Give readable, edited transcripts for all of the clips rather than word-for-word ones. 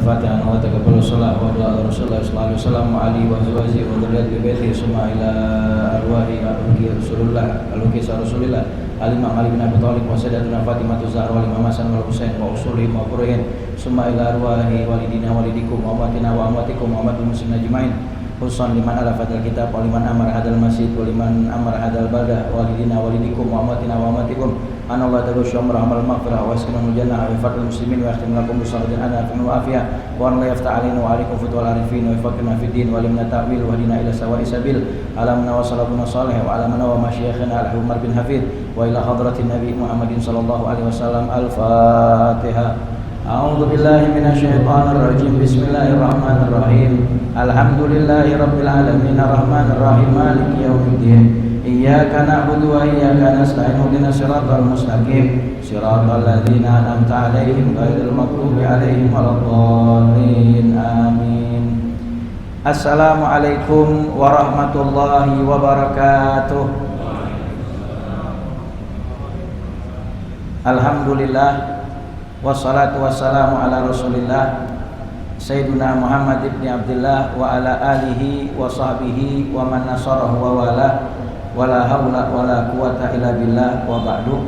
al-Fatihah wa taqabbal shalah wa ala Rasulullah sallallahu alaihi wasallam wa alihi wa azwajihi wa dzurriyyati baitihi summa ila arwahi Rasulullah Rasulillah al-Imam Ali bin Abi Thalib wa sayyidatuna Fatimah Zahra wal Imam Hasan wal Husain wa usulihim wa qurrihim summa ila arwahi walidina walidikum wa amwatina wa amwatikum wa amwatil muslimin ajmain khususan liman alafadal kitab wa liman amara hadal masjid wa liman amara hadal baldah walidina walidikum wa amwatina wa amwatikum anallahu ta'ala syamra amal maghfirah wa askinul jannah wa fadlul muslimin wa yakhtim lakum bisalatin ana fi afiyah wa an la yaftah alaina wa alaikum futul arifin wa yafaqina fid din wa limna ta'wil wa dina ila sawa'i sabil alamna wa salabuna salih wa alamna wa masyayikhina al-Umar bin Hafid wa ila hadratin nabi Muhammadin sallallahu alaihi wasallam al-Fatihah. A'udzu billahi minasyaitonir rajim. Bismillahirrahmanirrahim. Alhamdulillahi rabbil alamin arrahmanir rahim maliki yaumiddin. Iyyaka na'budu wa iyyaka nasta'in ihdinas siratal mustaqim siratal ladzina an'amta 'alaihim ghairil maghdubi 'alaihim waladdallin. Amin. Assalamualaikum warahmatullahi wabarakatuh. Alhamdulillah wassalatu wassalamu ala Rasulillah Sayyiduna Muhammad ibn Abdullah wa ala alihi wa sahbihi wa man nasarahu wa wala wala hawla wala quwata illa billah wa ba'du.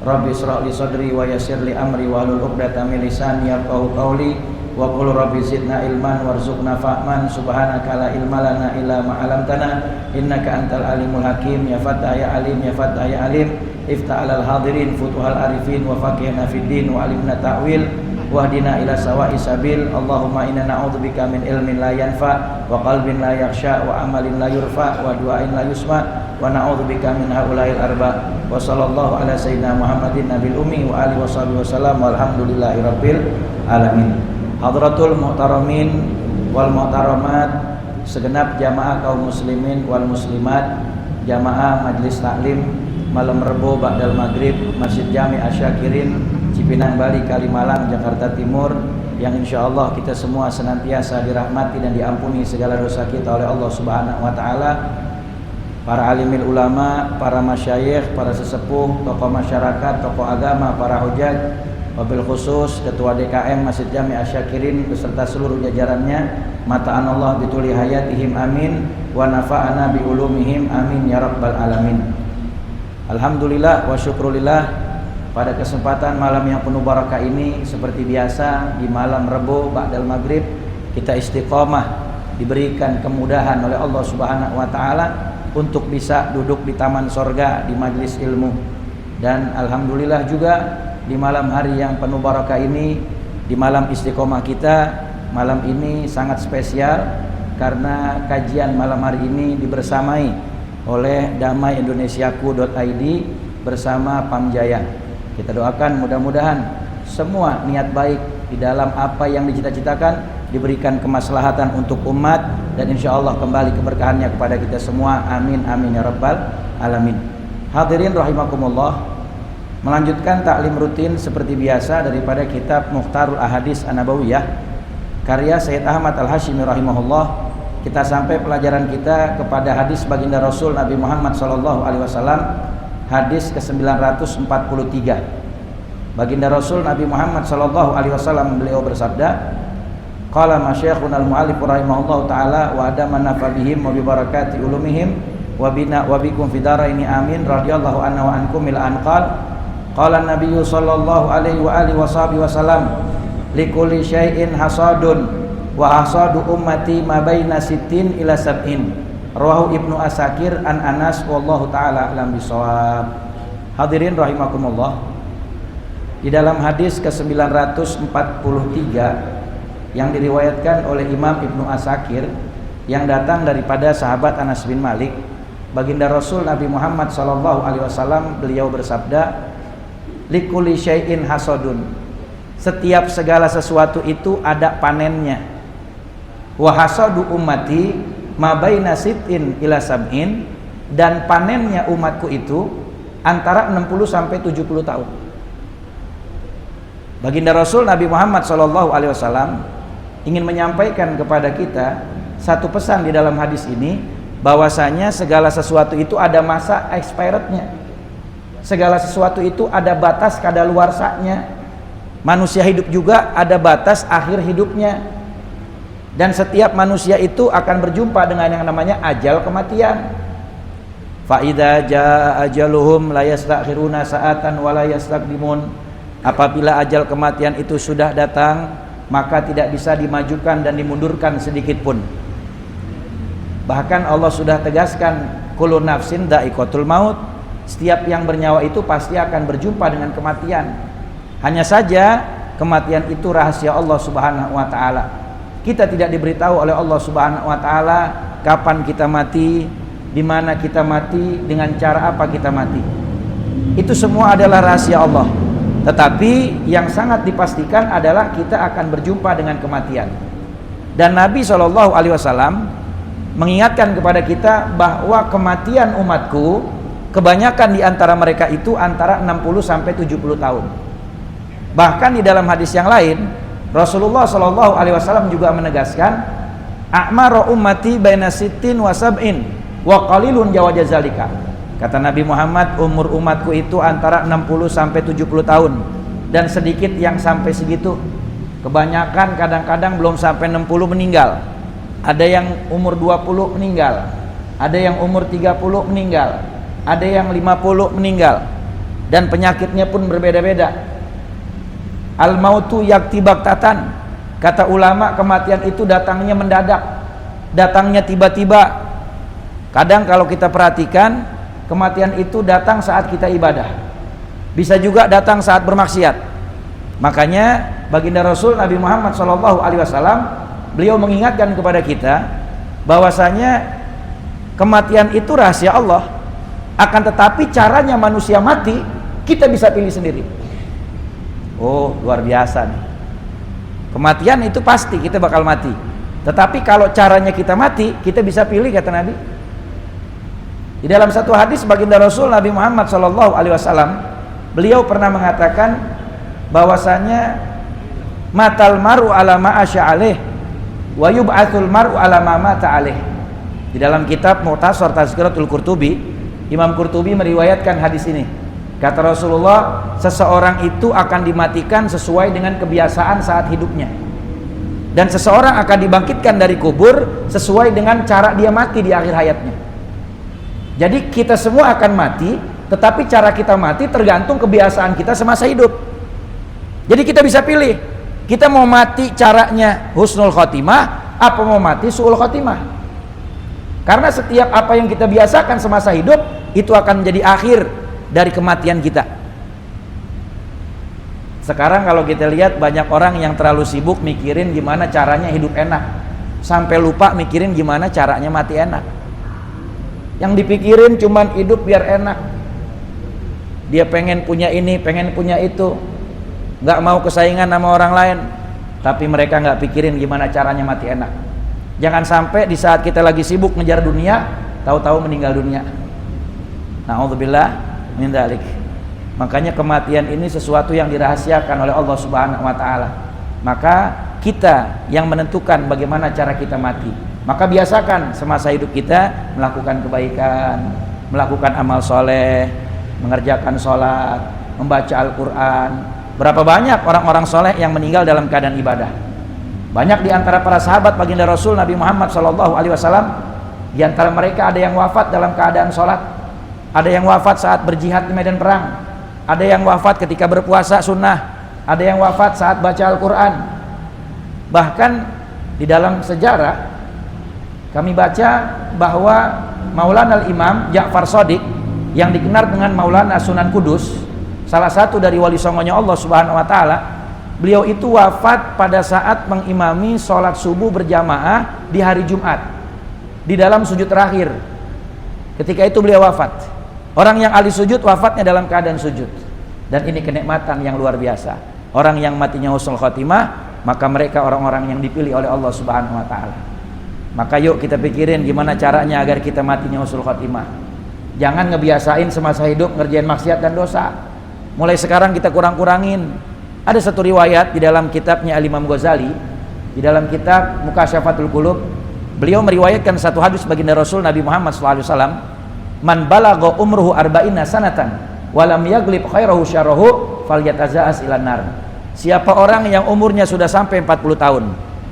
Rabbi ishrah li sadri wa yassir li amri wa hlul 'uqdatam min lisani yafqahu qawli wa qul rabbi zidna ilman warzuqna fahman subhanaka la ilma lana illa ma 'allamtana innaka antal alimul hakim. Ya Fattah ya alim ya Fattah ya alim iftah alal hadirin futuhal arifin wa faqihna fid din wa alimna ta'wil wahdina ila sawa'i sabil. Allahumma inna na'udzubika min ilmin la yanfa wa qalbin la yakhsha wa amalin la yurfa wa du'ain la yusma wa na'udzubika min haula'il arba. Wa sallallahu ala sayyidina Muhammadin nabil ummi wa alihi washabihi wasallam walhamdulillahi rabbil alamin. Hadratul muhtaramin wal muhtaramat, segenap jamaah kaum muslimin wal muslimat, jamaah majlis taklim malam Rebo ba'dal maghrib Masjid Jami' Asyakirin Cipinang Bali Kalimalang Jakarta Timur, yang insyaallah kita semua senantiasa dirahmati dan diampuni segala dosa kita oleh Allah Subhanahu wa taala. Para alimil ulama, para masyayikh, para sesepuh, tokoh masyarakat, tokoh agama, para hujaj, wabil khusus Ketua DKM Masjid Jami' Asyakirin beserta seluruh jajarannya, mata'an Allah bituli hayatihim amin wa nafa'ana bi ulumihim amin ya rabbal alamin. Alhamdulillah wa syukrulillah, pada kesempatan malam yang penuh barakah ini seperti biasa di malam Rebo ba'dal maghrib kita istiqomah, diberikan kemudahan oleh Allah Subhanahu wa taala untuk bisa duduk di taman sorga di majlis ilmu. Dan alhamdulillah juga di malam hari yang penuh barakah ini, di malam istiqomah kita, malam ini sangat spesial karena kajian malam hari ini dibersamai oleh damaiindonesiaku.id bersama Pamjaya. Kita doakan mudah-mudahan semua niat baik di dalam apa yang dicita-citakan diberikan kemaslahatan untuk umat dan insyaallah kembali keberkahannya kepada kita semua. Amin amin ya rabbal alamin. Hadirin rahimakumullah, melanjutkan taklim rutin seperti biasa daripada kitab Mukhtarul Ahadits An-Nabawiyah karya Sayyid Ahmad Al-Hashimi rahimahullah. Kita sampai pelajaran kita kepada hadis baginda Rasul Nabi Muhammad sallallahu alaihi wasallam, hadis ke-943. Baginda Rasul Nabi Muhammad sallallahu alaihi wasallam beliau bersabda, qala masyayikhuna al-mu'allif rahimahullahu taala wa adamana fabihim wa bi barakati ulumihim wa bina wa bikum fi daraini amin radhiyallahu anhu wa ankum ila anqal qala an-nabiyyu sallallahu alaihi wa alihi wasallam likulli syai'in hasadun wa hasadu ummati ma baina sittin ila sab'in. Rawahu Ibnu Asakir an Anas wallahu taala alam bisawab. Hadirin rahimakumullah, di dalam hadis ke-943 yang diriwayatkan oleh Imam Ibnu Asakir yang datang daripada sahabat Anas bin Malik, baginda Rasul Nabi Muhammad sallallahu alaihi wasallam beliau bersabda, likulli syai'in hasadun, setiap segala sesuatu itu ada panennya. Wa hasadu ummati ma baina sittin ila sab'in, dan panennya umatku itu antara 60 sampai 70 tahun. Baginda Rasul Nabi Muhammad sallallahu alaihi wasallam ingin menyampaikan kepada kita satu pesan di dalam hadis ini, bahwasanya segala sesuatu itu ada masa expirednya. Segala sesuatu itu ada batas kadaluarsanya. Manusia hidup juga ada batas akhir hidupnya, dan setiap manusia itu akan berjumpa dengan yang namanya ajal kematian. Fa idza jaa ajaluhum la yastakhiruna sa'atan wa la yastaqdimun. Apabila ajal kematian itu sudah datang, maka tidak bisa dimajukan dan dimundurkan sedikit pun. Bahkan Allah sudah tegaskan, kullu nafsin dha'iqatul maut. Setiap yang bernyawa itu pasti akan berjumpa dengan kematian. Hanya saja kematian itu rahasia Allah Subhanahu wa taala. Kita tidak diberitahu oleh Allah Subhanahu wa taala kapan kita mati, di mana kita mati, dengan cara apa kita mati. Itu semua adalah rahasia Allah. Tetapi yang sangat dipastikan adalah kita akan berjumpa dengan kematian. Dan Nabi SAW mengingatkan kepada kita bahwa kematian umatku, kebanyakan di antara mereka itu antara 60 sampai 70 tahun. Bahkan di dalam hadis yang lain, Rasulullah SAW juga menegaskan, a'maru ummati baina sittin wa sab'in wa qalilun jawaza zalika. Kata Nabi Muhammad, umur umatku itu antara 60 sampai 70 tahun, dan sedikit yang sampai segitu. Kebanyakan kadang-kadang belum sampai 60 meninggal. Ada yang umur 20 meninggal, ada yang umur 30 meninggal, ada yang 50 meninggal, dan penyakitnya pun berbeda-beda. Al-mautu yakti baktatan. Kata ulama, kematian itu datangnya mendadak, datangnya tiba-tiba. Kadang kalau kita perhatikan, kematian itu datang saat kita ibadah, bisa juga datang saat bermaksiat. Makanya baginda Rasul Nabi Muhammad SAW, beliau mengingatkan kepada kita bahwasanya kematian itu rahasia Allah. Akan tetapi caranya manusia mati kita bisa pilih sendiri. Oh, luar biasa nih. Kematian itu pasti kita bakal mati. Tetapi kalau caranya kita mati, kita bisa pilih, kata Nabi. Di dalam satu hadis baginda Rasul Nabi Muhammad SAW, beliau pernah mengatakan bahwasanya matal mar'u ala ma asya'alih wa yub'atsul mar'u ala ma mata alaih. Di dalam kitab Mu'tasar Tazkiratul Qurtubi, Imam Qurtubi meriwayatkan hadis ini. Kata Rasulullah, seseorang itu akan dimatikan sesuai dengan kebiasaan saat hidupnya, dan seseorang akan dibangkitkan dari kubur sesuai dengan cara dia mati di akhir hayatnya. Jadi kita semua akan mati, tetapi cara kita mati tergantung kebiasaan kita semasa hidup. Jadi kita bisa pilih, kita mau mati caranya husnul khotimah, apa mau mati su'ul khotimah. Karena setiap apa yang kita biasakan semasa hidup, itu akan menjadi akhir dari kematian kita. Sekarang kalau kita lihat, banyak orang yang terlalu sibuk mikirin gimana caranya hidup enak, sampai lupa mikirin gimana caranya mati enak. Yang dipikirin cuman hidup biar enak. Dia pengen punya ini, pengen punya itu, nggak mau kesaingan sama orang lain, tapi mereka nggak pikirin gimana caranya mati enak. Jangan sampai di saat kita lagi sibuk ngejar dunia, tahu-tahu meninggal dunia. Na'udzubillah min dzalik. Makanya kematian ini sesuatu yang dirahasiakan oleh Allah Subhanahu wa taala. Maka kita yang menentukan bagaimana cara kita mati. Maka biasakan semasa hidup kita melakukan kebaikan, melakukan amal soleh, mengerjakan sholat, membaca Al-Quran. Berapa banyak orang-orang soleh yang meninggal dalam keadaan ibadah. Banyak di antara para sahabat baginda Rasul Nabi Muhammad SAW, di antara mereka ada yang wafat dalam keadaan sholat, ada yang wafat saat berjihad di medan perang, ada yang wafat ketika berpuasa sunnah, ada yang wafat saat baca Al-Quran. Bahkan di dalam sejarah kami baca bahwa Maulana Al-Imam Ja'far Shadiq, yang dikenal dengan Maulana Sunan Kudus, salah satu dari wali songonya Allah Subhanahu wa taala, beliau itu wafat pada saat mengimami sholat subuh berjamaah di hari Jumat, di dalam sujud terakhir. Ketika itu beliau wafat. Orang yang ahli sujud wafatnya dalam keadaan sujud. Dan ini kenikmatan yang luar biasa. Orang yang matinya husnul khotimah, maka mereka orang-orang yang dipilih oleh Allah Subhanahu wa taala. Maka yuk kita pikirin gimana caranya agar kita matinya husnul khotimah. Jangan ngebiasain semasa hidup ngerjain maksiat dan dosa. Mulai sekarang kita kurang-kurangin. Ada satu riwayat di dalam kitabnya Al-Imam Ghazali, di dalam kitab Mukasyafatul Qulub, beliau meriwayatkan satu hadis baginda Rasul Nabi Muhammad SAW, man balagha umruhu arba'ina sanatan walam yaglib khairahu syarrahu falyataza'as ilan nar. siapa orang yang umurnya sudah sampai 40 tahun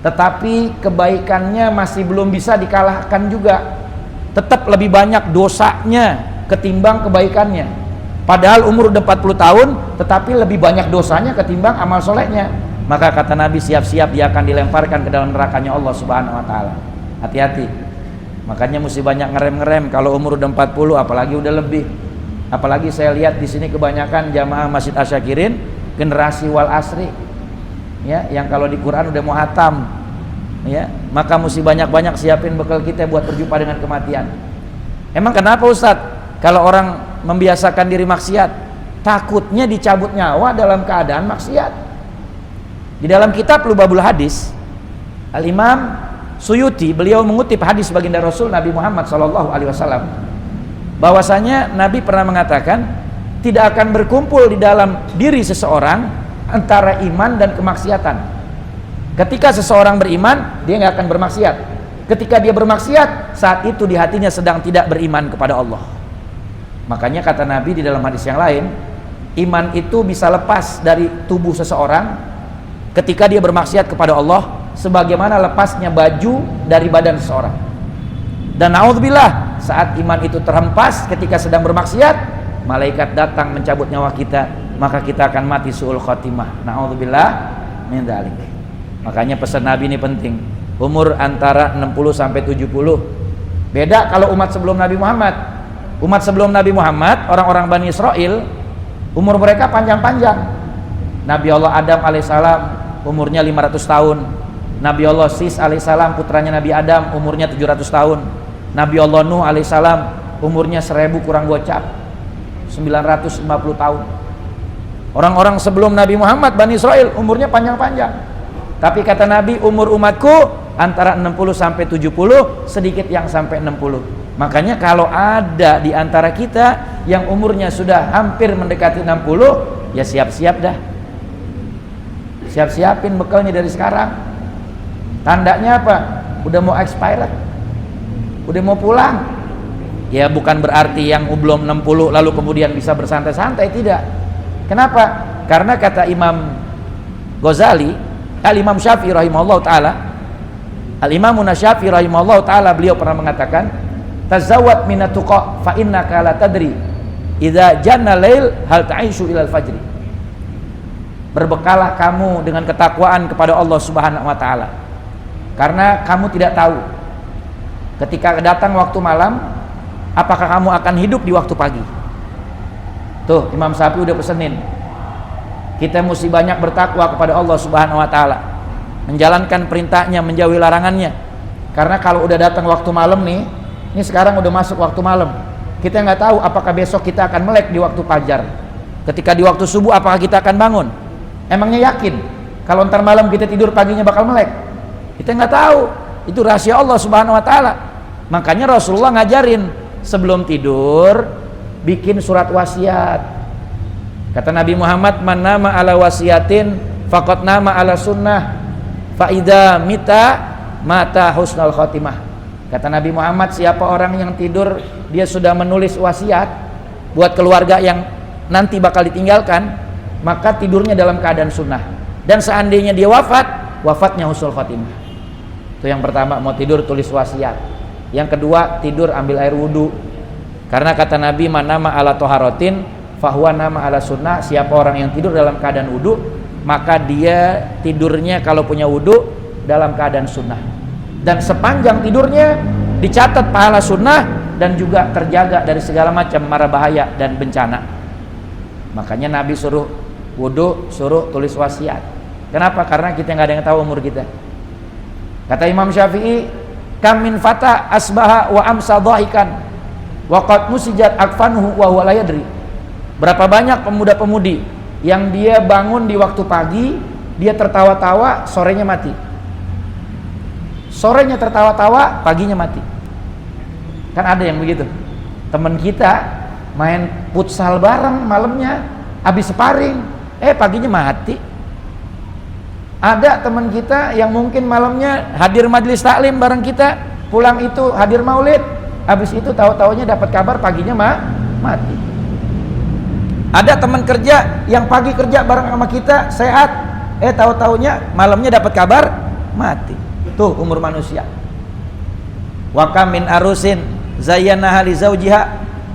tetapi kebaikannya masih belum bisa dikalahkan juga, tetap lebih banyak dosanya ketimbang kebaikannya. Padahal umur udah 40 tahun tetapi lebih banyak dosanya ketimbang amal solehnya, maka kata Nabi, siap-siap dia akan dilemparkan ke dalam nerakanya Allah Subhanahu wa taala. Hati-hati. Makanya mesti banyak ngerem-ngerem kalau umur udah 40, apalagi udah lebih. Apalagi saya lihat di sini kebanyakan jamaah Masjid Asyakirin generasi wal asri. Ya, yang kalau di Quran udah mau hatam. Ya, maka mesti banyak-banyak siapin bekal kita buat berjumpa dengan kematian. Emang kenapa Ustadz? Kalau orang membiasakan diri maksiat, takutnya dicabut nyawa dalam keadaan maksiat. Di dalam kitab Lubabul Hadis, Al-Imam Suyuti beliau mengutip hadis baginda Rasul Nabi Muhammad SAW, bahwasanya Nabi pernah mengatakan tidak akan berkumpul di dalam diri seseorang antara iman dan kemaksiatan. Ketika seseorang beriman, dia nggak akan bermaksiat. Ketika dia bermaksiat, saat itu di hatinya sedang tidak beriman kepada Allah. Makanya kata Nabi di dalam hadis yang lain, iman itu bisa lepas dari tubuh seseorang ketika dia bermaksiat kepada Allah, sebagaimana lepasnya baju dari badan seseorang. Dan naudzubillah, saat iman itu terhempas ketika sedang bermaksiat, malaikat datang mencabut nyawa kita, maka kita akan mati su'ul khotimah. Naudzubillah min dzalik. Makanya pesan Nabi ini penting. Umur antara 60 sampai 70. Beda kalau umat sebelum Nabi Muhammad. Umat sebelum Nabi Muhammad, orang-orang Bani Israel, umur mereka panjang-panjang. Nabi Allah Adam alaihissalam umurnya 500 tahun. Nabi Allah Sis alaihissalam putranya Nabi Adam umurnya 700 tahun. Nabi Allah Nuh alaihissalam umurnya 1000 kurang gocap, 950 tahun. Orang-orang sebelum Nabi Muhammad Bani Israel umurnya panjang-panjang. Tapi kata Nabi, umur umatku antara 60 sampai 70, sedikit yang sampai 60. Makanya kalau ada di antara kita yang umurnya sudah hampir mendekati 60, ya siap-siap dah. Siap-siapin bekalnya dari sekarang. Tandanya apa? Udah mau expired, udah mau pulang. Ya bukan berarti yang belum 60 lalu kemudian bisa bersantai-santai, tidak. Kenapa? Karena kata Imam Ghazali, Al-Imam Syafi'i rahimahullah ta'ala, Al-Imam Syafi'i rahimahullah ta'ala, beliau pernah mengatakan, tazawwad minat tuqa fa innaka la tadri idza janna lail hal ta'ishu ilal fajri. Berbekalah kamu dengan ketakwaan kepada Allah Subhanahu wa taala, karena kamu tidak tahu ketika datang waktu malam apakah kamu akan hidup di waktu pagi. Tuh Imam Syafi'i udah pesenin kita mesti banyak bertakwa kepada Allah Subhanahu wa taala, menjalankan perintahnya, menjauhi larangannya. Karena kalau udah datang waktu malam nih, ini sekarang udah masuk waktu malam, kita nggak tahu apakah besok kita akan melek di waktu fajar. Ketika di waktu subuh apakah kita akan bangun? Emangnya yakin kalau ntar malam kita tidur paginya bakal melek? Kita nggak tahu. Itu rahasia Allah Subhanahu wa taala. Makanya Rasulullah ngajarin sebelum tidur bikin surat wasiat. Kata Nabi Muhammad, man nama ala wasiatin faqad nama ala sunnah fa idza mita mata husnul khotimah. Kata Nabi Muhammad, siapa orang yang tidur dia sudah menulis wasiat buat keluarga yang nanti bakal ditinggalkan, maka tidurnya dalam keadaan sunnah. Dan seandainya dia wafat, wafatnya husnul khotimah. Itu yang pertama, mau tidur tulis wasiat. Yang kedua, tidur ambil air wudu. Karena kata Nabi, man nama ala toharotin fahuwa nama ala sunnah. Siapa orang yang tidur dalam keadaan wudu, maka dia tidurnya kalau punya wudu dalam keadaan sunnah. Dan sepanjang tidurnya dicatat pahala sunnah dan juga terjaga dari segala macam mara bahaya dan bencana. Makanya Nabi suruh wudu, suruh tulis wasiat. Kenapa? Karena kita nggak ada yang tahu umur kita. Kata Imam Syafi'i, kam min fata asbaha wa amsa dhahikan wa qad musijat akfanuhu wa huwa la yadri. Berapa banyak pemuda-pemudi yang dia bangun di waktu pagi, dia tertawa-tawa, sorenya mati. Sorenya tertawa-tawa, paginya mati. Kan ada yang begitu. Teman kita main futsal bareng malamnya, habis sparring, paginya mati. Ada teman kita yang mungkin malamnya hadir majelis taklim bareng kita, pulang itu hadir maulid, habis itu tahu-taunya dapat kabar paginya mati. Ada teman kerja yang pagi kerja bareng sama kita sehat, tahu-taunya malamnya dapat kabar mati. Tuh umur manusia. Wa kam min arusin zayyanaha li zawjiha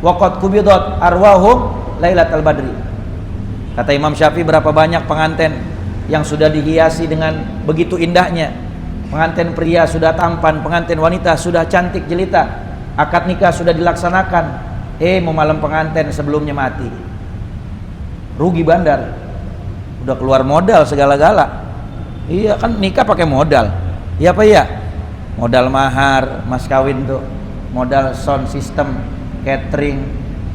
wa qad qubidat arwahum lailatal badri. Kata Imam Syafi'i, berapa banyak pengantin yang sudah dihiasi dengan begitu indahnya. Pengantin pria sudah tampan, pengantin wanita sudah cantik jelita, akad nikah sudah dilaksanakan, mau malam pengantin sebelumnya mati. Rugi bandar. Udah keluar modal segala-gala. Iya kan, nikah pakai modal. Iya apa ya? Modal mahar, mas kawin tuh, modal sound system, catering,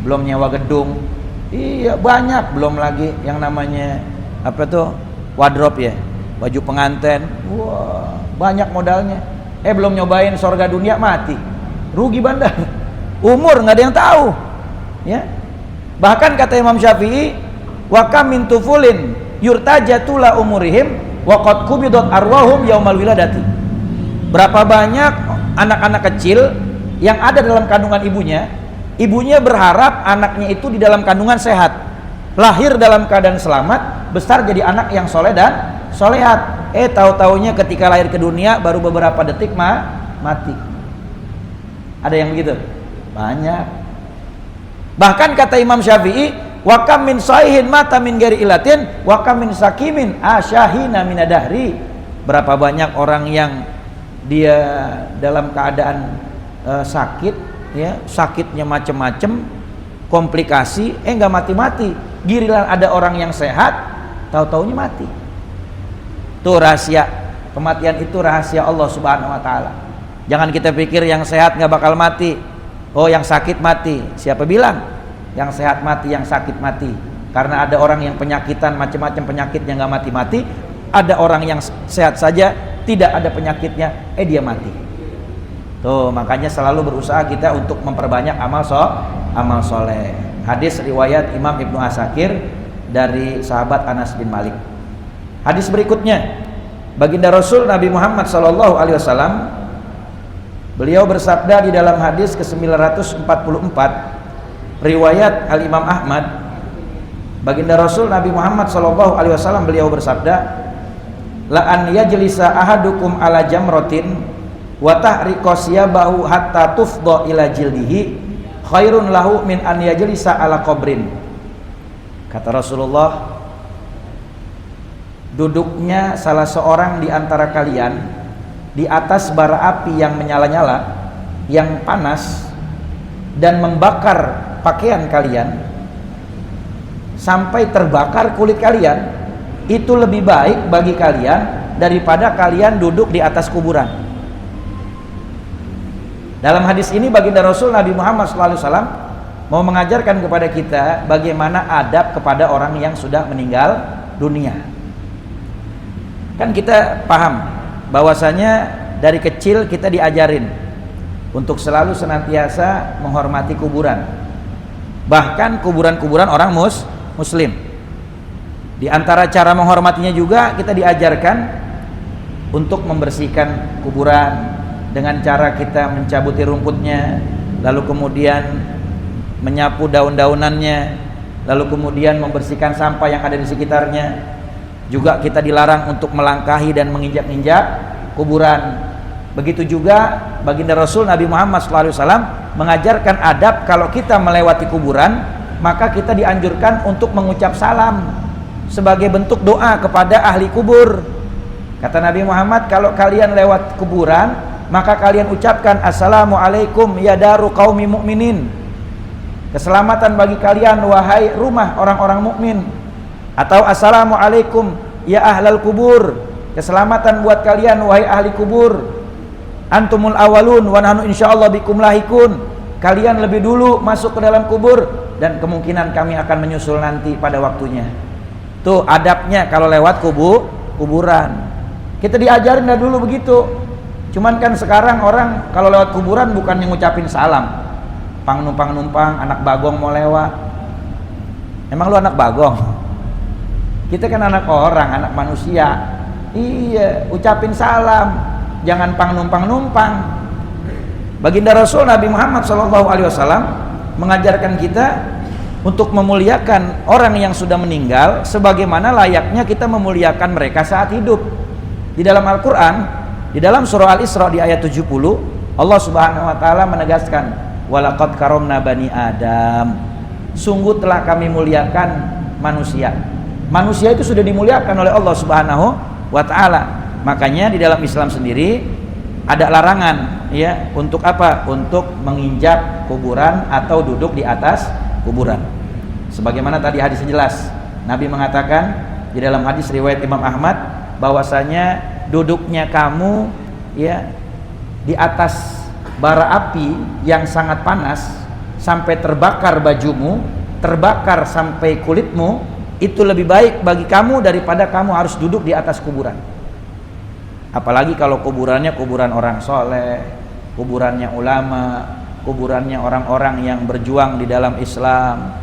belum nyewa gedung. Iya banyak, belum lagi yang namanya apa tuh, wardrobe ya, baju pengantin. Wah, banyak modalnya. Belum nyobain sorga dunia mati. Rugi bandar. Umur nggak ada yang tahu. Ya. Bahkan kata Imam Syafi'i, wa kam min tufulin yurtajatula umurihim wa qad qubidat arwahum yaumal wiladati. Berapa banyak anak-anak kecil yang ada dalam kandungan ibunya berharap anaknya itu di dalam kandungan sehat, lahir dalam keadaan selamat, besar jadi anak yang soleh dan solehat. Tahu-taunya ketika lahir ke dunia baru beberapa detik mati. Ada yang begitu? Banyak. Bahkan kata Imam Syafi'i, wa kam min sahihin mata min ghairi ilatin wa kam min sakimin asyahina minadahri. Berapa banyak orang yang dia dalam keadaan sakit, ya, sakitnya macam-macam, komplikasi, nggak mati-mati. Giliran ada orang yang sehat, tahu-taunya mati. Tuh rahasia kematian, itu rahasia Allah Subhanahu wa taala. Jangan kita pikir yang sehat nggak bakal mati. Yang sakit mati. Siapa bilang? Yang sehat mati, yang sakit mati. Karena ada orang yang penyakitan, macam-macam penyakitnya nggak mati-mati. Ada orang yang sehat saja, tidak ada penyakitnya, dia mati. Tuh, makanya selalu berusaha kita untuk memperbanyak amal soleh. Hadis riwayat Imam Ibnu Asakir dari sahabat Anas bin Malik. Hadis berikutnya, baginda Rasul Nabi Muhammad SAW, beliau bersabda di dalam hadis ke-944 riwayat Al-Imam Ahmad. Baginda Rasul Nabi Muhammad SAW beliau bersabda, la an yajlisa ahadukum ala jamratin wa tahriqa siyabahu hatta tufdha ila jildihi khairun lahu min an yajlisa ala qabrin. Kata Rasulullah, duduknya salah seorang di antara kalian di atas bara api yang menyala-nyala, yang panas, dan membakar pakaian kalian sampai terbakar kulit kalian, itu lebih baik bagi kalian daripada kalian duduk di atas kuburan. Dalam hadis ini baginda Rasul Nabi Muhammad SAW mau mengajarkan kepada kita bagaimana adab kepada orang yang sudah meninggal dunia. Kan kita paham bahwasanya dari kecil kita diajarin untuk selalu senantiasa menghormati kuburan, bahkan kuburan-kuburan orang muslim. Di antara cara menghormatinya juga kita diajarkan untuk membersihkan kuburan dengan cara kita mencabuti rumputnya, lalu kemudian menyapu daun-daunannya, lalu kemudian membersihkan sampah yang ada di sekitarnya. Juga kita dilarang untuk melangkahi dan menginjak-injak kuburan. Begitu juga baginda Rasul Nabi Muhammad SAW mengajarkan adab kalau kita melewati kuburan, maka kita dianjurkan untuk mengucap salam sebagai bentuk doa kepada ahli kubur. Kata Nabi Muhammad, kalau kalian lewat kuburan, maka kalian ucapkan assalamualaikum ya daru qaumi mu'minin, keselamatan bagi kalian wahai rumah orang-orang mukmin. Atau assalamualaikum ya ahlal kubur, keselamatan buat kalian wahai ahli kubur. Antumul awalun wa nahnu insyaallah bikum lahikun, kalian lebih dulu masuk ke dalam kubur dan kemungkinan kami akan menyusul nanti pada waktunya. Tuh adabnya kalau lewat kuburan. Kita diajarin dah dulu begitu. Cuman kan sekarang orang kalau lewat kuburan bukan yang ngucapin salam, numpang-numpang, anak bagong mau lewat. Emang lu anak bagong? Kita kan anak orang, anak manusia. Iya, ucapin salam, jangan numpang-numpang. Baginda Rasul Nabi Muhammad SAW mengajarkan kita untuk memuliakan orang yang sudah meninggal sebagaimana layaknya kita memuliakan mereka saat hidup. Di dalam Al-Quran, di dalam surah Al-Isra di ayat 70, Allah Subhanahu wa taala menegaskan, walaqad karomna bani Adam, sungguh telah kami muliakan manusia. Manusia itu sudah dimuliakan oleh Allah Subhanahu wa taala. Makanya di dalam Islam sendiri ada larangan, ya, untuk apa? Untuk menginjak kuburan atau duduk di atas kuburan. Sebagaimana tadi hadis jelas, Nabi mengatakan di dalam hadis riwayat Imam Ahmad bahwasanya duduknya kamu, ya, di atas bara api yang sangat panas sampai terbakar bajumu, terbakar sampai kulitmu, itu lebih baik bagi kamu daripada kamu harus duduk di atas kuburan. Apalagi kalau kuburannya kuburan orang soleh, kuburannya ulama, kuburannya orang-orang yang berjuang di dalam Islam,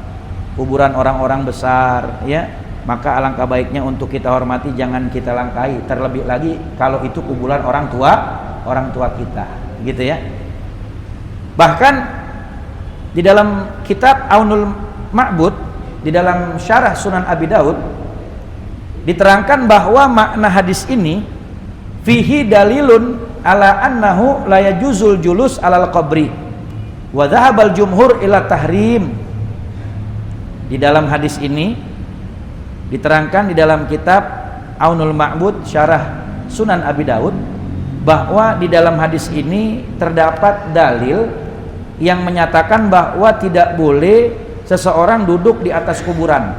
kuburan orang-orang besar, ya, maka alangkah baiknya untuk kita hormati, jangan kita langkahi. Terlebih lagi kalau itu kuburan orang tua kita, gitu ya. Bahkan di dalam kitab Aunul Ma'bud, di dalam syarah Sunan Abi Daud, diterangkan bahwa makna hadis ini fihi dalilun ala annahu la yajuzul julus alal qabri wa dhahabal jumhur ila tahrim. Di dalam hadis ini diterangkan di dalam kitab Aunul Ma'bud syarah Sunan Abi Daud bahwa di dalam hadis ini terdapat dalil yang menyatakan bahwa tidak boleh seseorang duduk di atas kuburan,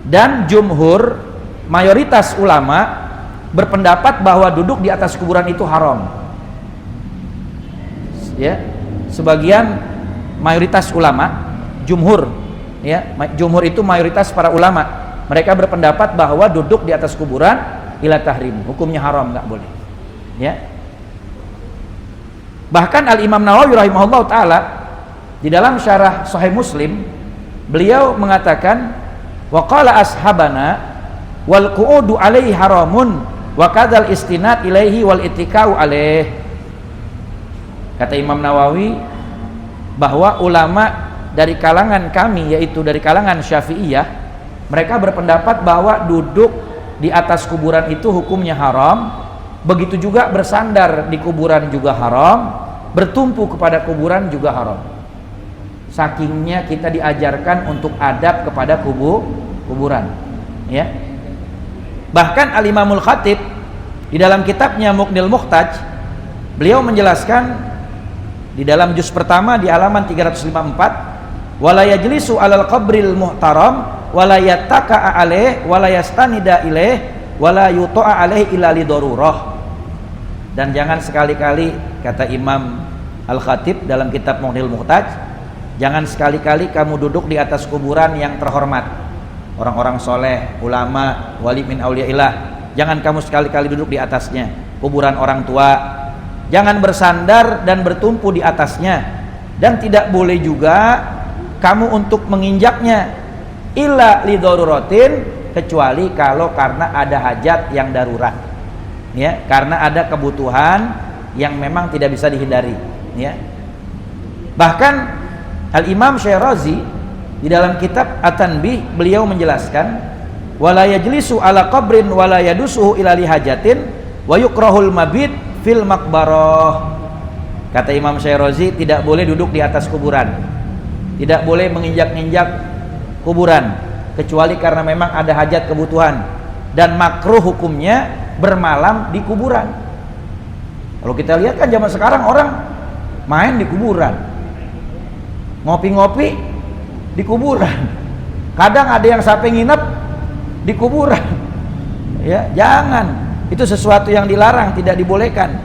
dan jumhur mayoritas ulama berpendapat bahwa duduk di atas kuburan itu haram, ya. Sebagian mayoritas ulama, jumhur, ya, jumhur itu mayoritas para ulama, mereka berpendapat bahwa duduk di atas kuburan ila tahrim, hukumnya haram, nggak boleh, ya. Bahkan Al-Imam Nawawi rahimahullah ta'ala di dalam syarah Sahih Muslim, beliau mengatakan wa qala ashabana wal qu'udu alaihi haramun wa kadzal istinad ilaihi wal ittika'u alaih. Kata Imam Nawawi bahwa ulama dari kalangan kami, yaitu dari kalangan Syafi'iyah, mereka berpendapat bahwa duduk di atas kuburan itu hukumnya haram. Begitu juga bersandar di kuburan juga haram, bertumpu kepada kuburan juga haram. Sakingnya kita diajarkan untuk adab kepada kuburan, ya. Bahkan Al-Imamul Khatib di dalam kitabnya Muqnil Muhtaj, beliau menjelaskan di dalam juz pertama di halaman 354, wala yajlisu alal qabril muhtaram wala yattaka alaih wala yastanida ilaih wala yuta'a alaih illa li darurah. Dan jangan sekali-kali, kata Imam Al-Khatib dalam kitab Muqnil Muhtaj, jangan sekali-kali kamu duduk di atas kuburan yang terhormat, orang-orang soleh, ulama, wali min auliyaillah, jangan kamu sekali-kali duduk di atasnya. Kuburan orang tua, jangan bersandar dan bertumpu di atasnya, dan tidak boleh juga kamu untuk menginjaknya illa lidoruratin, kecuali kalau karena ada hajat yang darurat, ya, karena ada kebutuhan yang memang tidak bisa dihindari, ya. Bahkan Al-Imam Syirazi di dalam kitab At-Tanbih, beliau menjelaskan wala yajlisu ala qabrin wala yadusuhu ila lihajatin wa yukrahul mabit fil maqbarah. Kata Imam Syirazi, tidak boleh duduk di atas kuburan, tidak boleh menginjak-injak kuburan kecuali karena memang ada hajat kebutuhan, dan makruh hukumnya bermalam di kuburan. Kalau kita lihat kan zaman sekarang orang main di kuburan, ngopi-ngopi di kuburan, kadang ada yang sampai nginep di kuburan, ya. Jangan, itu sesuatu yang dilarang, tidak dibolehkan,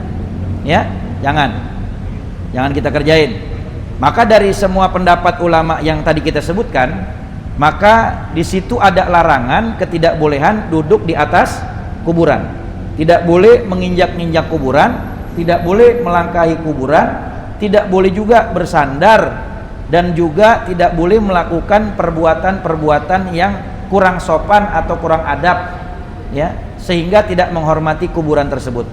ya. Jangan kita kerjain. Maka dari semua pendapat ulama yang tadi kita sebutkan, maka di situ ada larangan ketidakbolehan duduk di atas kuburan, tidak boleh menginjak-injak kuburan, tidak boleh melangkahi kuburan, tidak boleh juga bersandar, dan juga tidak boleh melakukan perbuatan-perbuatan yang kurang sopan atau kurang adab, ya, sehingga tidak menghormati kuburan tersebut.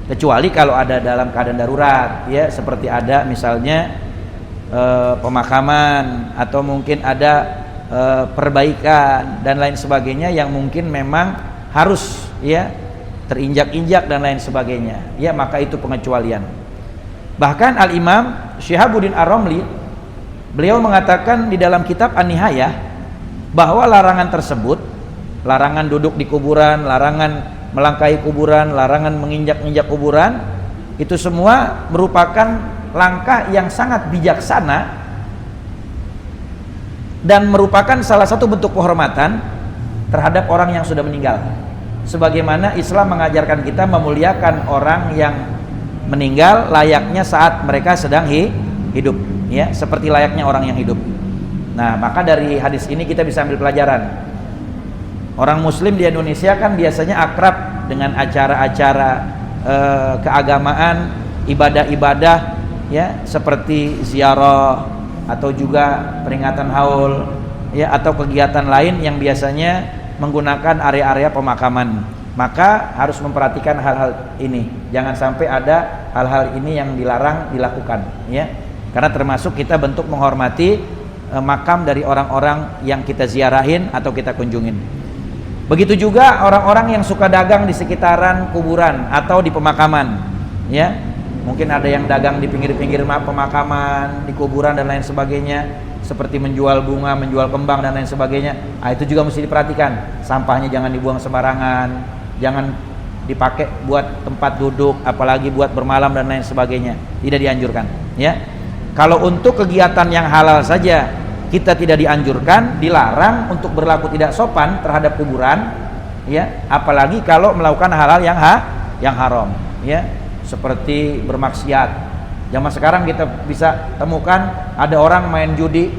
Kecuali kalau ada dalam keadaan darurat, ya, seperti ada misalnya pemakaman, atau mungkin ada perbaikan dan lain sebagainya yang mungkin memang harus ya terinjak-injak dan lain sebagainya, ya maka itu pengecualian. Bahkan Al-Imam Syihabuddin Ar-Ramli beliau mengatakan di dalam kitab An-Nihayah bahwa larangan tersebut, larangan duduk di kuburan, larangan melangkahi kuburan, larangan menginjak-injak kuburan, itu semua merupakan langkah yang sangat bijaksana dan merupakan salah satu bentuk penghormatan terhadap orang yang sudah meninggal. Sebagaimana Islam mengajarkan kita memuliakan orang yang meninggal layaknya saat mereka sedang hidup, ya, seperti layaknya orang yang hidup. Nah, maka dari hadis ini kita bisa ambil pelajaran. Orang muslim di Indonesia kan biasanya akrab dengan acara-acara keagamaan, ibadah-ibadah, ya, seperti ziarah atau juga peringatan haul, ya, atau kegiatan lain yang biasanya menggunakan area-area pemakaman. Maka harus memperhatikan hal-hal ini, jangan sampai ada hal-hal ini yang dilarang dilakukan, ya, karena termasuk kita bentuk menghormati makam dari orang-orang yang kita ziarahin atau kita kunjungin. Begitu juga orang-orang yang suka dagang di sekitaran kuburan atau di pemakaman, ya, mungkin ada yang dagang di pinggir-pinggir pemakaman, di kuburan dan lain sebagainya, seperti menjual bunga, menjual kembang dan lain sebagainya. Nah, itu juga mesti diperhatikan. Sampahnya jangan dibuang sembarangan, jangan dipakai buat tempat duduk, apalagi buat bermalam dan lain sebagainya. Tidak dianjurkan, ya. Kalau untuk kegiatan yang halal saja kita tidak dianjurkan, dilarang untuk berlaku tidak sopan terhadap kuburan, ya, apalagi kalau melakukan hal-hal yang haram, ya, seperti bermaksiat. Zaman sekarang kita bisa temukan ada orang main judi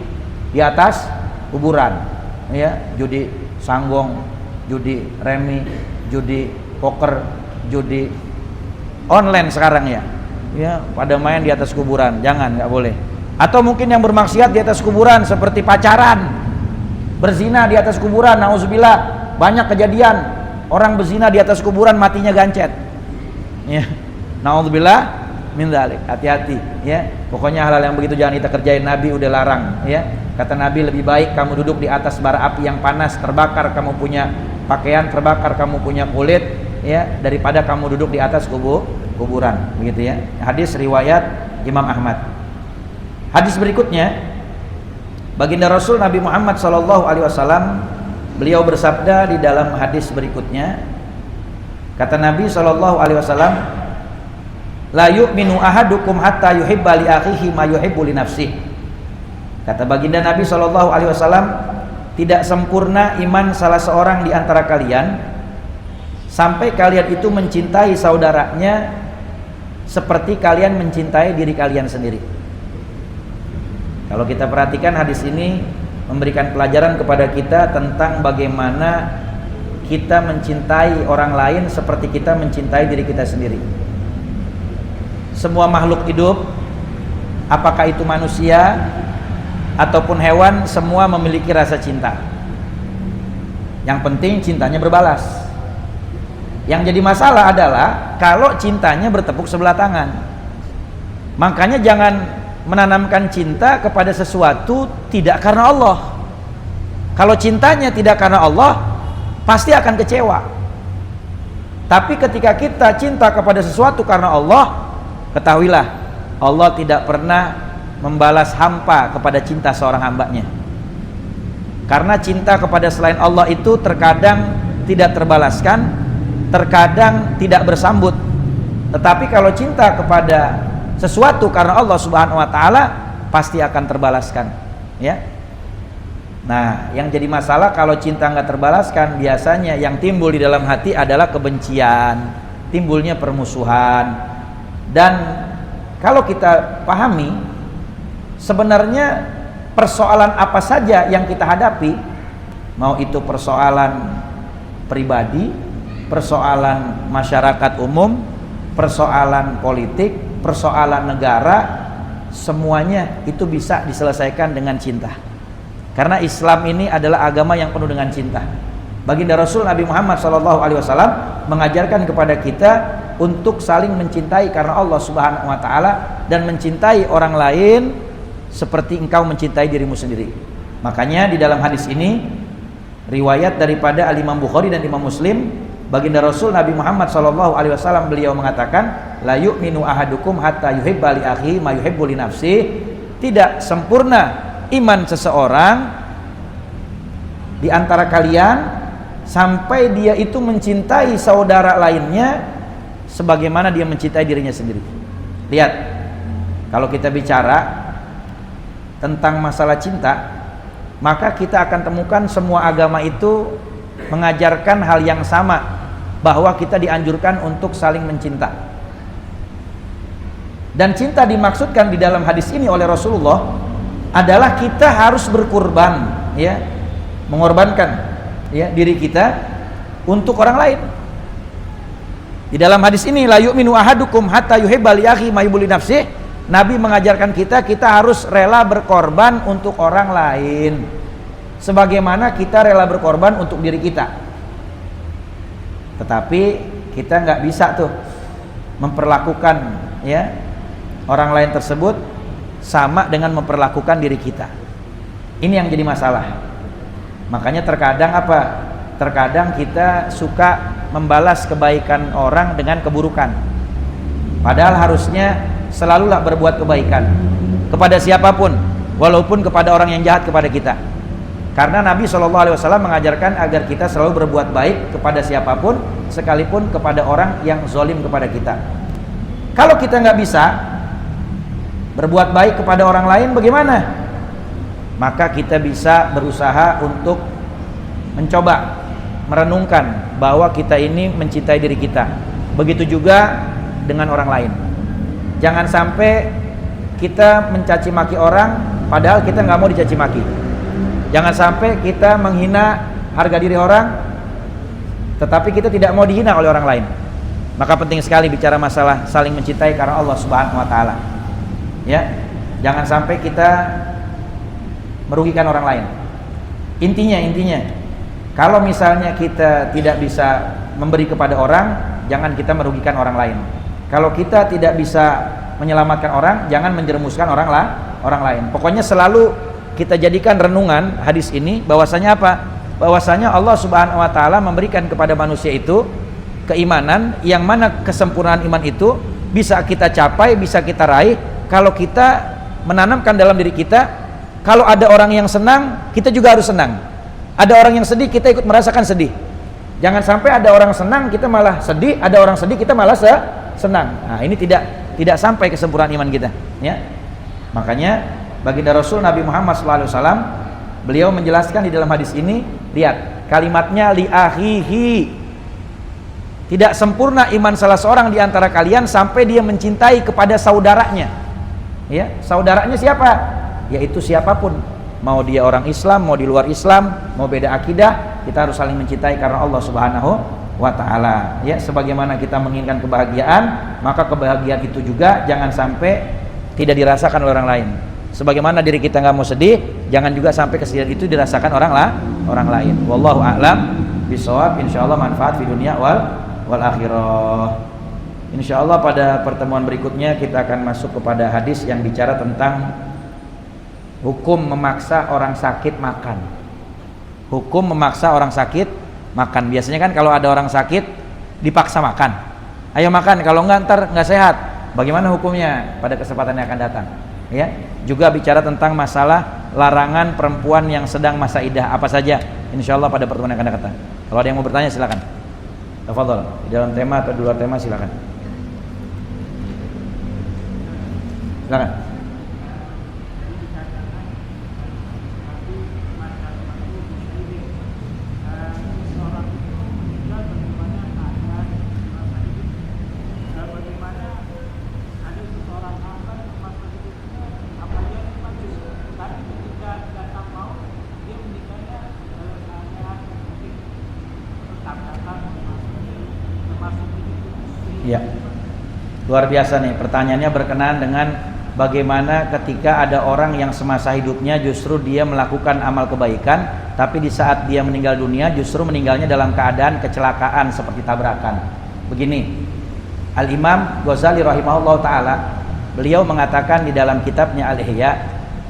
di atas kuburan, ya, judi sanggong, judi remi, judi poker, judi online sekarang, ya, ya, pada main di atas kuburan. Jangan, nggak boleh. Atau mungkin yang bermaksiat di atas kuburan seperti pacaran, berzina di atas kuburan. Nauzubillah, banyak kejadian orang berzina di atas kuburan matinya gancet, ya. Nauzubillah min dzalik. Hati-hati, ya. Pokoknya hal-hal yang begitu jangan kita kerjain. Nabi udah larang, ya. Kata Nabi, lebih baik kamu duduk di atas bara api yang panas, terbakar kamu punya pakaian, terbakar kamu punya kulit, ya, daripada kamu duduk di atas kuburan, begitu, ya. Hadis riwayat Imam Ahmad. Hadis berikutnya, baginda Rasul Nabi Muhammad SAW, beliau bersabda di dalam hadis berikutnya, kata Nabi SAW, la yu'minu ahadukum hatta yuhibba li akhihi ma yuhibbu li nafsihi. Kata baginda Nabi SAW, tidak sempurna iman salah seorang di antara kalian sampai kalian itu mencintai saudaranya seperti kalian mencintai diri kalian sendiri. Kalau kita perhatikan hadis ini memberikan pelajaran kepada kita tentang bagaimana kita mencintai orang lain seperti kita mencintai diri kita sendiri. Semua makhluk hidup, apakah itu manusia ataupun hewan, semua memiliki rasa cinta. Yang penting cintanya berbalas. Yang jadi masalah adalah kalau cintanya bertepuk sebelah tangan. Makanya jangan menanamkan cinta kepada sesuatu tidak karena Allah. Kalau cintanya tidak karena Allah, pasti akan kecewa. Tapi ketika kita cinta kepada sesuatu karena Allah, ketahuilah Allah tidak pernah membalas hampa kepada cinta seorang hambanya. Karena cinta kepada selain Allah itu terkadang tidak terbalaskan, terkadang tidak bersambut. Tetapi kalau cinta kepada sesuatu karena Allah Subhanahu wa taala pasti akan terbalaskan, ya. Nah, yang jadi masalah kalau cinta nggak terbalaskan, biasanya yang timbul di dalam hati adalah kebencian, timbulnya permusuhan. Dan kalau kita pahami, sebenarnya persoalan apa saja yang kita hadapi, mau itu persoalan pribadi, persoalan masyarakat umum, persoalan politik, persoalan negara, semuanya itu bisa diselesaikan dengan cinta. Karena Islam ini adalah agama yang penuh dengan cinta. Baginda Rasul Nabi Muhammad SAW mengajarkan kepada kita untuk saling mencintai karena Allah Subhanahu wa taala dan mencintai orang lain seperti engkau mencintai dirimu sendiri. Makanya di dalam hadis ini riwayat daripada Al-Imam Bukhari dan Imam Muslim, baginda Rasul Nabi Muhammad SAW beliau mengatakan, la yu'minu ahadukum hatta yuhibba li akhihi ma yuhibbu li nafsihi. Tidak sempurna iman seseorang di antara kalian sampai dia itu mencintai saudara lainnya sebagaimana dia mencintai dirinya sendiri. Lihat, kalau kita bicara tentang masalah cinta, maka kita akan temukan semua agama itu mengajarkan hal yang sama, bahwa kita dianjurkan untuk saling mencinta. Dan cinta dimaksudkan di dalam hadis ini oleh Rasulullah adalah kita harus berkurban, ya, mengorbankan, ya, diri kita untuk orang lain. Di dalam hadis ini, la yu'minu ahadukum hatta yuhibba li akhihi ma yuhibbu li nafsihi, Nabi mengajarkan kita harus rela berkorban untuk orang lain sebagaimana kita rela berkorban untuk diri kita. Tetapi kita nggak bisa tuh memperlakukan, ya, orang lain tersebut sama dengan memperlakukan diri kita. Ini yang jadi masalah. Makanya terkadang apa? Terkadang kita suka membalas kebaikan orang dengan keburukan. Padahal harusnya selalulah berbuat kebaikan kepada siapapun, walaupun kepada orang yang jahat kepada kita. Karena Nabi SAW mengajarkan agar kita selalu berbuat baik kepada siapapun, sekalipun kepada orang yang zalim kepada kita. Kalau kita nggak bisa berbuat baik kepada orang lain, bagaimana? Maka kita bisa berusaha untuk mencoba merenungkan bahwa kita ini mencintai diri kita. Begitu juga dengan orang lain. Jangan sampai kita mencaci maki orang padahal kita nggak mau dicaci maki. Jangan sampai kita menghina harga diri orang tetapi kita tidak mau dihina oleh orang lain. Maka penting sekali bicara masalah saling mencintai karena Allah Subhanahu wa taala. Ya, jangan sampai kita merugikan orang lain. Intinya kalau misalnya kita tidak bisa memberi kepada orang, jangan kita merugikan orang lain. Kalau kita tidak bisa menyelamatkan orang, jangan menjerumuskan orang lain. Pokoknya selalu kita jadikan renungan hadis ini, bahwasanya apa? Bahwasanya Allah Subhanahu wa taala memberikan kepada manusia itu keimanan, yang mana kesempurnaan iman itu bisa kita capai, bisa kita raih kalau kita menanamkan dalam diri kita, kalau ada orang yang senang, kita juga harus senang. Ada orang yang sedih, kita ikut merasakan sedih. Jangan sampai ada orang senang kita malah sedih, ada orang sedih kita malah senang. Nah, ini tidak sampai kesempurnaan iman kita, ya. Makanya baginda Rasul Nabi Muhammad SAW, beliau menjelaskan di dalam hadis ini, lihat kalimatnya li akhihi. Tidak sempurna iman salah seorang di antara kalian sampai dia mencintai kepada saudaranya. Ya, saudaranya siapa? Yaitu siapapun. Mau dia orang Islam, mau di luar Islam, mau beda akidah, kita harus saling mencintai karena Allah Subhanahu wa taala. Ya, sebagaimana kita menginginkan kebahagiaan, maka kebahagiaan itu juga jangan sampai tidak dirasakan oleh orang lain. Sebagaimana diri kita nggak mau sedih, jangan juga sampai kesedihan itu dirasakan orang lain. Wallahu a'lam bishawab. Insyaallah manfaat di dunia wal akhirah. Insyaallah pada pertemuan berikutnya kita akan masuk kepada hadis yang bicara tentang hukum memaksa orang sakit makan. Hukum memaksa orang sakit makan. Biasanya kan kalau ada orang sakit dipaksa makan. Ayo makan, kalau enggak ntar enggak sehat. Bagaimana hukumnya pada kesempatan yang akan datang? Ya, juga bicara tentang masalah larangan perempuan yang sedang masa idah apa saja. Insyaallah pada pertemuan yang akan datang. Kalau ada yang mau bertanya silakan. Tafadhol, di dalam tema atau di luar tema silakan. Silakan. Ya, luar biasa nih pertanyaannya, berkenaan dengan bagaimana ketika ada orang yang semasa hidupnya justru dia melakukan amal kebaikan, tapi di saat dia meninggal dunia justru meninggalnya dalam keadaan kecelakaan seperti tabrakan. Begini, Al-Imam Ghazali rahimahullah ta'ala, beliau mengatakan di dalam kitabnya Al-Ihya,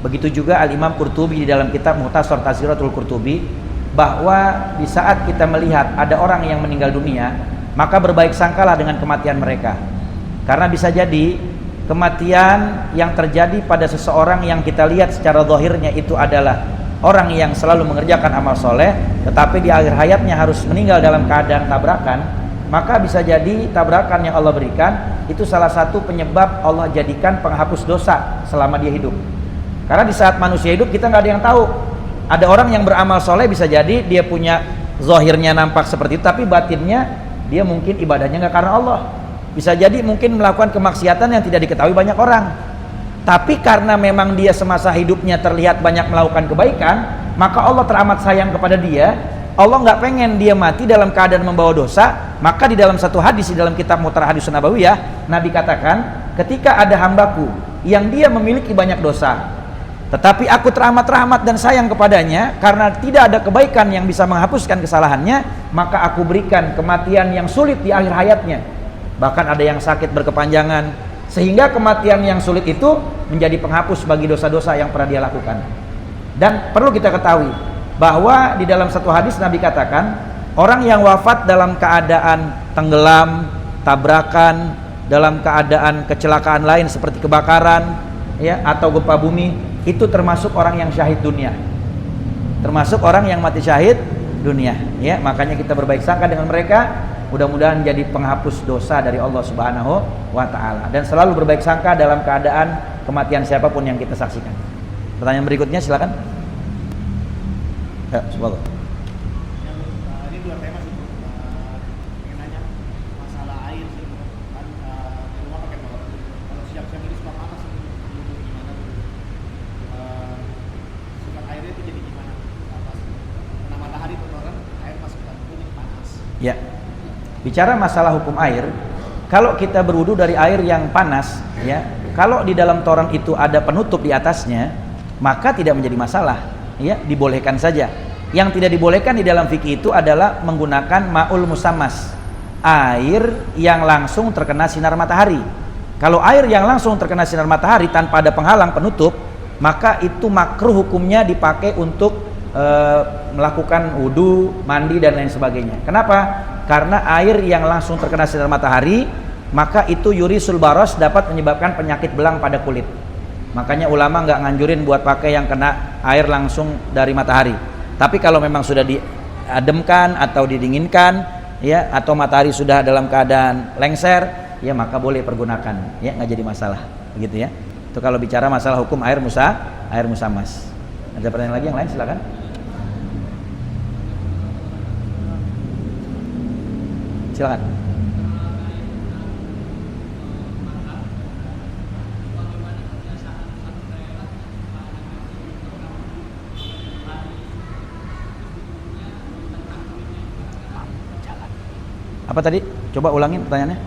Begitu juga Al-Imam Qurtubi di dalam kitab Mukhtasar Tazkiratul Qurtubi, bahwa di saat kita melihat ada orang yang meninggal dunia, maka berbaik sangkalah dengan kematian mereka. Karena bisa jadi kematian yang terjadi pada seseorang yang kita lihat secara zahirnya itu adalah orang yang selalu mengerjakan amal soleh, tetapi di akhir hayatnya harus meninggal dalam keadaan tabrakan, maka bisa jadi tabrakan yang Allah berikan itu salah satu penyebab Allah jadikan penghapus dosa selama dia hidup. Karena di saat manusia hidup kita nggak ada yang tahu. Ada orang yang beramal soleh bisa jadi dia punya zahirnya nampak seperti itu, tapi batinnya dia mungkin ibadahnya nggak karena Allah. Bisa jadi mungkin melakukan kemaksiatan yang tidak diketahui banyak orang. Tapi karena memang dia semasa hidupnya terlihat banyak melakukan kebaikan, maka Allah teramat sayang kepada dia. Allah nggak pengen dia mati dalam keadaan membawa dosa. Maka di dalam satu hadis di dalam kitab Mutar Hadis Nabawiyah, Nabi katakan, ketika ada hambaku yang dia memiliki banyak dosa, tetapi aku teramat rahmat dan sayang kepadanya karena tidak ada kebaikan yang bisa menghapuskan kesalahannya, maka aku berikan kematian yang sulit di akhir hayatnya. Bahkan ada yang sakit berkepanjangan, sehingga kematian yang sulit itu menjadi penghapus bagi dosa-dosa yang pernah dia lakukan. Dan perlu kita ketahui bahwa di dalam satu hadis Nabi katakan, orang yang wafat dalam keadaan tenggelam, tabrakan, dalam keadaan kecelakaan lain seperti kebakaran ya, atau gempa bumi, itu termasuk orang yang syahid dunia, termasuk orang yang mati syahid dunia ya. Makanya kita berbaik sangka dengan mereka, mudah-mudahan jadi penghapus dosa dari Allah Subhanahu wa ta'ala, dan selalu berbaik sangka dalam keadaan kematian siapapun yang kita saksikan. Pertanyaan berikutnya silakan ya, semoga. Ini dua tema sih, ingin nanya masalah air sih kan, di rumah pakai motor, kalau siang-siang ini suka panas gimana sifat airnya itu jadi gimana pas kena matahari kotoran, air pas kita kuning panas Ya, bicara masalah hukum air, kalau kita berwudu dari air yang panas ya, kalau di dalam toran itu ada penutup di atasnya, maka tidak menjadi masalah ya, dibolehkan saja. Yang tidak dibolehkan di dalam fikih itu adalah menggunakan ma'ul musammas, air yang langsung terkena sinar matahari. Kalau air yang langsung terkena sinar matahari tanpa ada penghalang penutup, maka itu makruh hukumnya dipakai untuk melakukan wudu, mandi dan lain sebagainya. Kenapa? Karena air yang langsung terkena sinar matahari, maka itu yurisul baros, dapat menyebabkan penyakit belang pada kulit. Makanya ulama nggak nganjurin buat pakai yang kena air langsung dari matahari. Tapi kalau memang sudah diademkan atau didinginkan ya, atau matahari sudah dalam keadaan lengser ya, maka boleh pergunakan ya, nggak jadi masalah begitu ya. Itu kalau bicara masalah hukum air musammas. Ada pertanyaan lagi yang lain silakan. Silakan. Apa tadi? Coba ulangin pertanyaannya.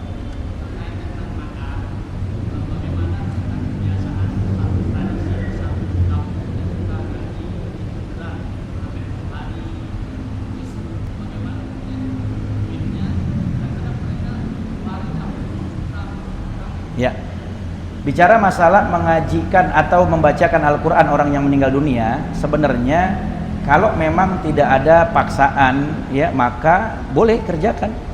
Ya. Bicara masalah mengajikan atau membacakan Al-Quran orang yang meninggal dunia, sebenarnya kalau memang tidak ada paksaan ya, maka boleh kerjakan.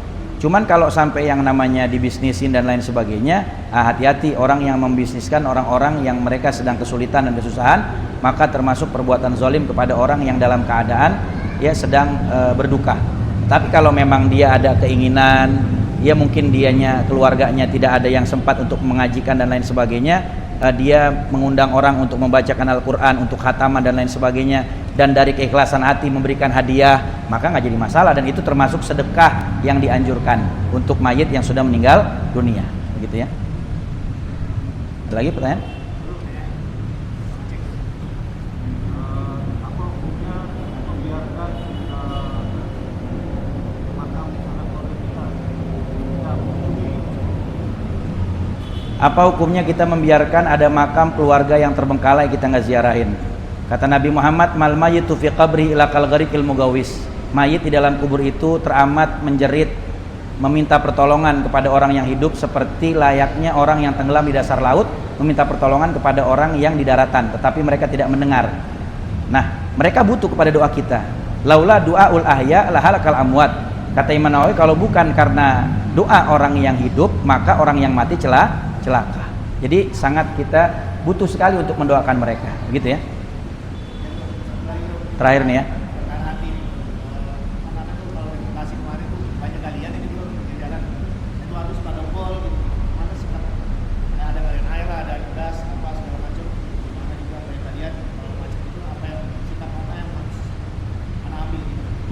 Cuman kalau sampai yang namanya dibisnisin dan lain sebagainya, hati-hati. Orang yang membisniskan orang-orang yang mereka sedang kesulitan dan kesusahan, maka termasuk perbuatan zalim kepada orang yang dalam keadaan ya sedang berduka. Tapi kalau memang dia ada keinginan, ya mungkin dianya, keluarganya tidak ada yang sempat untuk mengajikan dan lain sebagainya, dia mengundang orang untuk membacakan Al-Quran, untuk khataman dan lain sebagainya, dan dari keikhlasan hati memberikan hadiah, maka nggak jadi masalah, dan itu termasuk sedekah yang dianjurkan untuk mayit yang sudah meninggal dunia, begitu ya. Ada lagi pertanyaan? Apa hukumnya kita membiarkan ada makam keluarga yang terbengkalai kita nggak ziarahin? Kata Nabi Muhammad, mal mayyitu fi qabri ila kal gharikil mugawis. Mayit di dalam kubur itu teramat menjerit meminta pertolongan kepada orang yang hidup seperti layaknya orang yang tenggelam di dasar laut meminta pertolongan kepada orang yang di daratan, tetapi mereka tidak mendengar. Nah, mereka butuh kepada doa kita. Laula du'aul ahya lahalakal amwat. Kata Imam Nawawi, kalau bukan karena doa orang yang hidup, maka orang yang mati celaka. Jadi sangat kita butuh sekali untuk mendoakan mereka, begitu ya. Terakhir nih ya.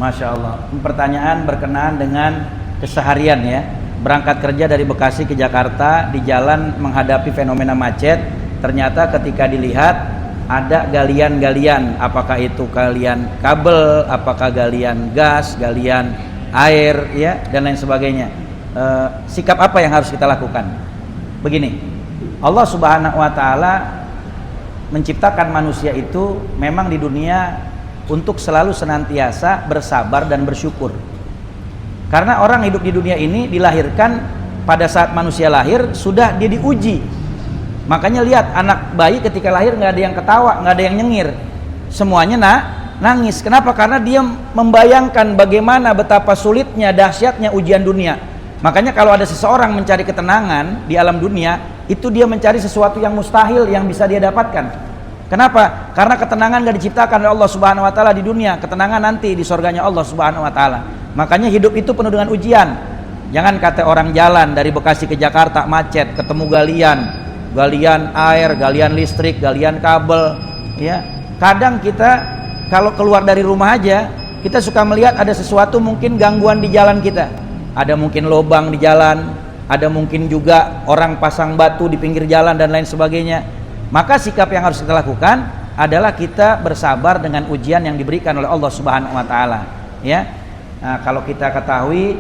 Masya Allah. Pertanyaan berkenaan dengan keseharian ya. Berangkat kerja dari Bekasi ke Jakarta, di jalan menghadapi fenomena macet, ternyata ketika dilihat ada galian-galian, apakah itu galian kabel, apakah galian gas, galian air ya, dan lain sebagainya. Sikap apa yang harus kita lakukan? Begini, Allah Subhanahu wa Ta'ala menciptakan manusia itu memang di dunia untuk selalu senantiasa bersabar dan bersyukur. Karena orang hidup di dunia ini dilahirkan, pada saat manusia lahir sudah dia diuji. Makanya lihat anak bayi ketika lahir nggak ada yang ketawa, nggak ada yang nyengir, semuanya nangis. Kenapa? Karena dia membayangkan bagaimana betapa sulitnya, dahsyatnya ujian dunia. Makanya kalau ada seseorang mencari ketenangan di alam dunia, itu dia mencari sesuatu yang mustahil yang bisa dia dapatkan. Kenapa? Karena ketenangan gak diciptakan oleh Allah Subhanahu wa Ta'ala di dunia. Ketenangan nanti di surganya Allah Subhanahu wa Ta'ala. Makanya hidup itu penuh dengan ujian. Jangan kata orang jalan dari Bekasi ke Jakarta macet, ketemu galian air, galian listrik, galian kabel ya. Kadang kita kalau keluar dari rumah aja, kita suka melihat ada sesuatu, mungkin gangguan di jalan kita. Ada mungkin lubang di jalan, ada mungkin juga orang pasang batu di pinggir jalan dan lain sebagainya. Maka sikap yang harus kita lakukan adalah kita bersabar dengan ujian yang diberikan oleh Allah Subhanahu wa Ta'ala ya. Nah, kalau kita ketahui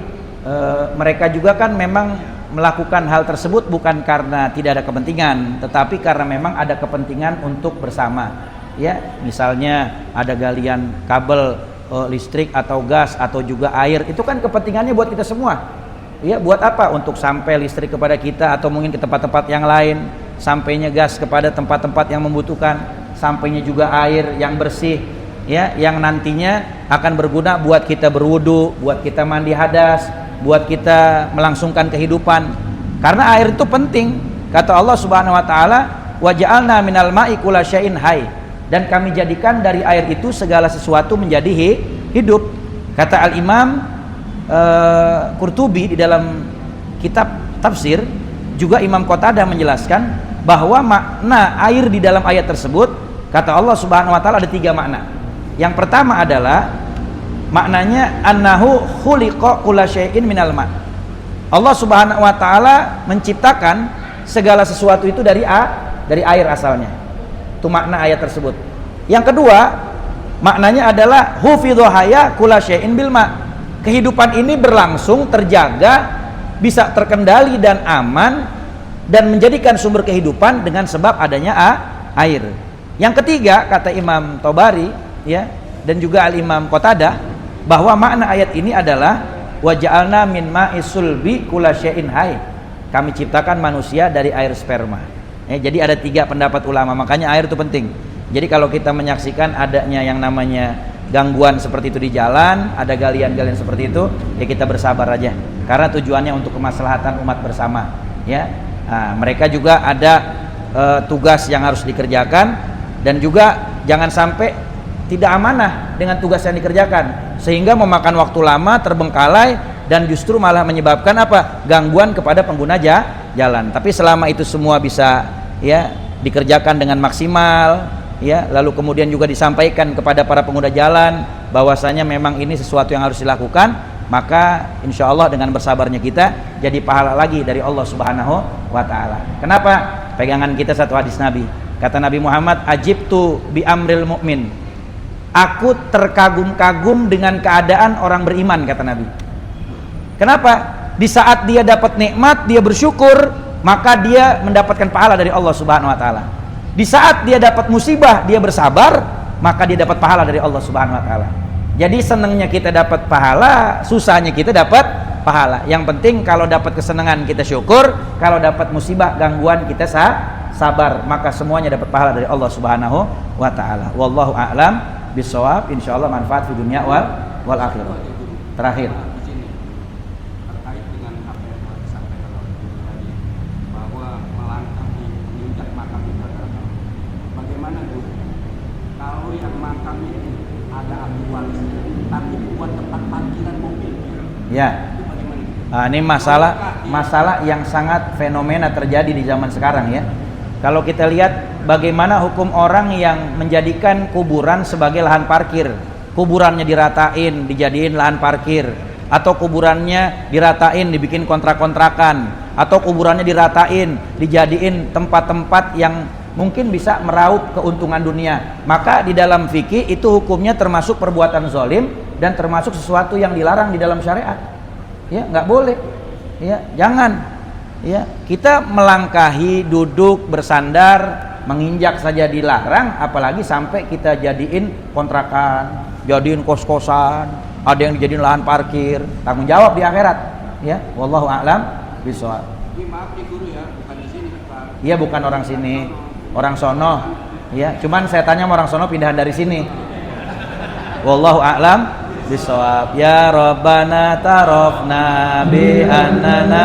mereka juga kan memang melakukan hal tersebut bukan karena tidak ada kepentingan, tetapi karena memang ada kepentingan untuk bersama ya. Misalnya ada galian kabel listrik atau gas atau juga air, itu kan kepentingannya buat kita semua ya. Buat apa? Untuk sampai listrik kepada kita atau mungkin ke tempat-tempat yang lain, sampainya gas kepada tempat-tempat yang membutuhkan, sampainya juga air yang bersih ya, yang nantinya akan berguna buat kita berwudu, buat kita mandi hadas, buat kita melangsungkan kehidupan. Karena air itu penting. Kata Allah Subhanahu wa Ta'ala, wa ja'alna minal ma'i kulla syai'in hayy, dan kami jadikan dari air itu segala sesuatu menjadi hidup. Kata Al-Imam Qurtubi di dalam kitab tafsir, juga Imam Qatadah menjelaskan bahwa makna air di dalam ayat tersebut, kata Allah Subhanahu wa Ta'ala, ada 3 makna. Yang pertama adalah maknanya annahu khuliqa kulla syai'in minal ma'. Allah Subhanahu wa Ta'ala menciptakan segala sesuatu itu dari air asalnya. Itu makna ayat tersebut. Yang kedua, maknanya adalah hufidhu haya kulla syai'in bil ma'. Kehidupan ini berlangsung, terjaga, bisa terkendali dan aman, dan menjadikan sumber kehidupan dengan sebab adanya air. Yang ketiga, kata Imam Tobari ya, dan juga Al-Imam Qatadah, bahwa makna ayat ini adalah wa ja'alna min ma'is sulbi kulla syai'in hayy. Kami ciptakan manusia dari air sperma. Jadi ada 3 pendapat ulama, makanya air itu penting. Jadi kalau kita menyaksikan adanya yang namanya gangguan seperti itu di jalan, ada galian-galian seperti itu, ya kita bersabar aja. Karena tujuannya untuk kemaslahatan umat bersama ya. Nah, mereka juga ada tugas yang harus dikerjakan, dan juga jangan sampai tidak amanah dengan tugas yang dikerjakan sehingga memakan waktu lama, terbengkalai, dan justru malah menyebabkan apa? Gangguan kepada pengguna jalan. Tapi selama itu semua bisa ya dikerjakan dengan maksimal ya, lalu kemudian juga disampaikan kepada para pengguna jalan bahwasanya memang ini sesuatu yang harus dilakukan, maka insya Allah dengan bersabarnya kita jadi pahala lagi dari Allah Subhanahu wa Ta'ala. Kenapa? Pegangan kita satu hadis Nabi. Kata Nabi Muhammad, ajibtu bi amril mu'min. Aku terkagum-kagum dengan keadaan orang beriman, kata Nabi. Kenapa? Di saat dia dapat nikmat, dia bersyukur, maka dia mendapatkan pahala dari Allah Subhanahu wa Ta'ala. Di saat dia dapat musibah, dia bersabar, maka dia dapat pahala dari Allah Subhanahu wa Ta'ala. Jadi senangnya kita dapat pahala, susahnya kita dapat pahala. Yang penting kalau dapat kesenangan kita syukur, kalau dapat musibah gangguan kita sabar, maka semuanya dapat pahala dari Allah Subhanahu wa taala. Wallahu a'lam bishawab. Insyaallah manfaat di dunia wal akhirah. Terakhir. Di sini terkait dengan apa yang telah disampaikan oleh tadi bahwa melangkah di menginjak makam itu adalah bagaimana dulu kalau yang makam itu ada aturan tapi buat tempat parkiran mobil. Ya. Itu bagaimana? Nah, ini masalah yang sangat fenomena terjadi di zaman sekarang ya. Kalau kita lihat bagaimana hukum orang yang menjadikan kuburan sebagai lahan parkir, kuburannya diratain, dijadiin lahan parkir, atau kuburannya diratain, dibikin kontrak-kontrakan, atau kuburannya diratain, dijadiin tempat-tempat yang mungkin bisa meraup keuntungan dunia. Maka di dalam fikih itu hukumnya termasuk perbuatan zalim dan termasuk sesuatu yang dilarang di dalam syariat. Ya, nggak boleh. Ya, jangan. Ya, kita melangkahi, duduk, bersandar, menginjak saja dilarang, apalagi sampai kita jadiin kontrakan, jadiin kos-kosan, ada yang dijadiin lahan parkir, tanggung jawab di akhirat. Ya, wallahu a'lam bishawab. Ini maaf nih guru ya, bukan di sini Pak. Iya, bukan orang sini, orang sono. Ya, cuman saya tanya sama orang sono pindahan dari sini. Wallahu a'lam bishawab. Ya Rabbana tarafna bi annana